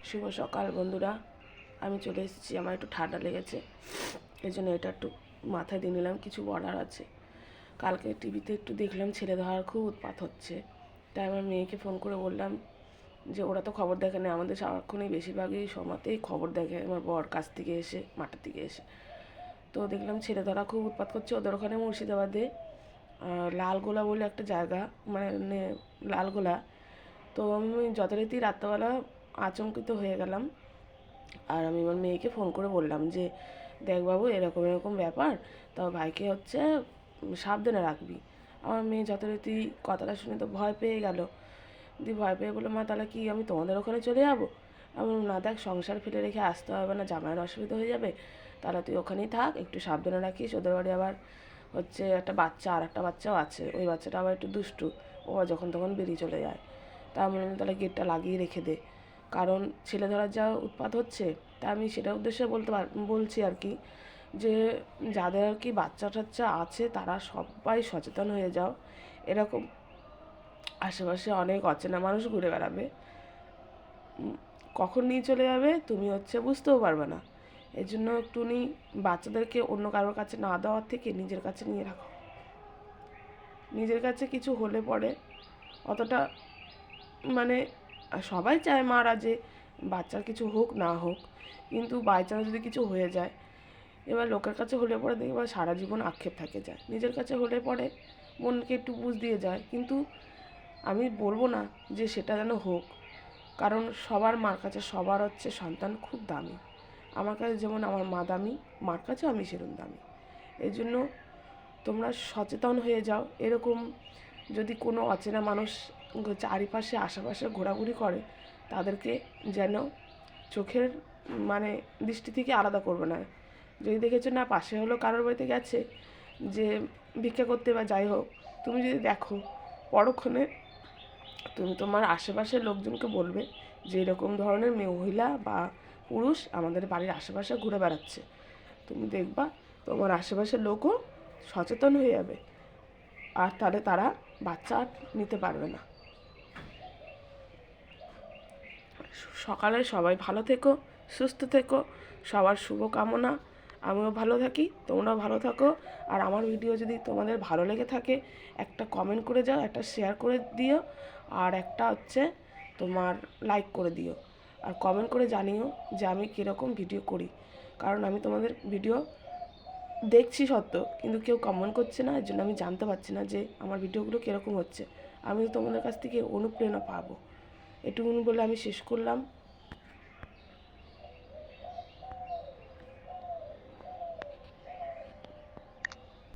শুভ সকাল বন্ধুরা। আমি চলে এসেছি, আমার একটু ঠান্ডা লেগেছে, এই জন্য এটা একটু মাথায় দিয়ে নিলাম। কিছু বলার আছে। কালকে টিভিতে একটু দেখলাম ছেলে ধরার খুব উৎপাত হচ্ছে, তাই আমার মেয়েকে ফোন করে বললাম যে ওরা তো খবর দেখে না, আমাদের সারাক্ষণই বেশিরভাগই সময়তেই খবর দেখে আমার বর কাছ থেকে এসে, মাঠের থেকে এসে। তো দেখলাম ছেলে ধরা খুব উৎপাত করছে ওদের ওখানে মুর্শিদাবাদে লালগোলা বলে একটা জায়গা, মানে লালগোলা। তো আমি যথারীতি রাত্রেবেলা আচমকিত হয়ে গেলাম, আর আমি আমার মেয়েকে ফোন করে বললাম যে দেখ বাবু, এরকম এরকম ব্যাপার, তো ভাইকে হচ্ছে সাবধানে রাখবি। আমার মেয়ে যথারীতি কথাটা শুনে তো ভয় পেয়ে গেল। দিয়ে ভয় পেয়ে বললো, মা তাহলে কি আমি তোমাদের ওখানে চলে যাবো? আমি বললাম, না দেখ, সংসার ফেলে রেখে আসতে হবে না, জামাইয়ের অসুবিধা হয়ে যাবে, তাহলে তুই ওখানেই থাক, একটু সাবধানে রাখিস। ওদের বাড়ি আবার হচ্ছে একটা বাচ্চা, আর একটা বাচ্চাও আছে, ওই বাচ্চাটা আবার একটু দুষ্টু, ও যখন তখন বেরিয়ে চলে যায়। তা আমি বললাম, তাহলে গেটটা লাগিয়ে রেখে দে, কারণ ছেলে ধরার যা উৎপাত হচ্ছে। তা আমি সেটা উদ্দেশ্যে বলছি আর কি, যে যাদের আর কি বাচ্চা টাচ্চা আছে তারা সবাই সচেতন হয়ে যাও। এরকম আশেপাশে অনেক অচেনা মানুষ ঘুরে বেড়াবে, কখন নিয়ে চলে যাবে তুমি হচ্ছে বুঝতেও পারবে না। এই জন্য একটুনি বাচ্চাদেরকে অন্য কারোর কাছে না দেওয়ার থেকে নিজের কাছে নিয়ে রাখো। নিজের কাছে কিছু হলে পরে অতটা, মানে সবাই চায় মারা যে বাচ্চার কিছু হোক না হোক, কিন্তু বাই চান্স যদি কিছু হয়ে যায়, এবার লোকের কাছে হলে পরে দেখবে সারা জীবন আক্ষেপ থাকে যায়। নিজের কাছে হলে পরে মনকে একটু বুঝ দিয়ে যায়, কিন্তু আমি বলবো না যে সেটা যেন হোক, কারণ সবার মার কাছে সবার হচ্ছে সন্তান খুব দামি। আমার কাছে যেমন আমার মা দামি, মার কাছেও আমি সেরকম দামি। এই জন্য তোমরা সচেতন হয়ে যাও। এরকম যদি কোনো অচেনা মানুষ চারিপাশে আশেপাশে ঘোরাঘুরি করে, তাদেরকে যেন চোখের মানে দৃষ্টি থেকে আলাদা করবে না। যদি দেখেছো না পাশে হলো কারোর বাড়িতে গেছে যে ভিক্ষা করতে বা যাই হোক, তুমি যদি দেখো, পরক্ষণে তুমি তোমার আশেপাশের লোকজনকে বলবে যে এরকম ধরনের মহিলা বা পুরুষ আমাদের বাড়ির আশেপাশে ঘুরে বেড়াচ্ছে। তুমি দেখবা তোমার আশেপাশের লোকও সচেতন হয়ে যাবে, আর তাহলে তারা বাচ্চা আর নিতে পারবে না। সকালে সবাই ভালো থেকো, সুস্থ থেকো, সবার শুভকামনা। আমিও ভালো থাকি, তোমরাও ভালো থাকো। আর আমার ভিডিও যদি তোমাদের ভালো লেগে থাকে, একটা কমেন্ট করে যাও, একটা শেয়ার করে দিও, আর একটা হচ্ছে তোমার লাইক করে দিও। আর কমেন্ট করে জানিও যে আমি কীরকম ভিডিও করি, কারণ আমি তোমাদের ভিডিও দেখছি সত্য, কিন্তু কেউ কমেন্ট করছে না, এর জন্য আমি জানতে পারছি না যে আমার ভিডিওগুলো কীরকম হচ্ছে। আমি তোমাদের কাছ থেকে অনুপ্রেরণা পাবো। এটুকুনি বলে আমি শেষ করলাম।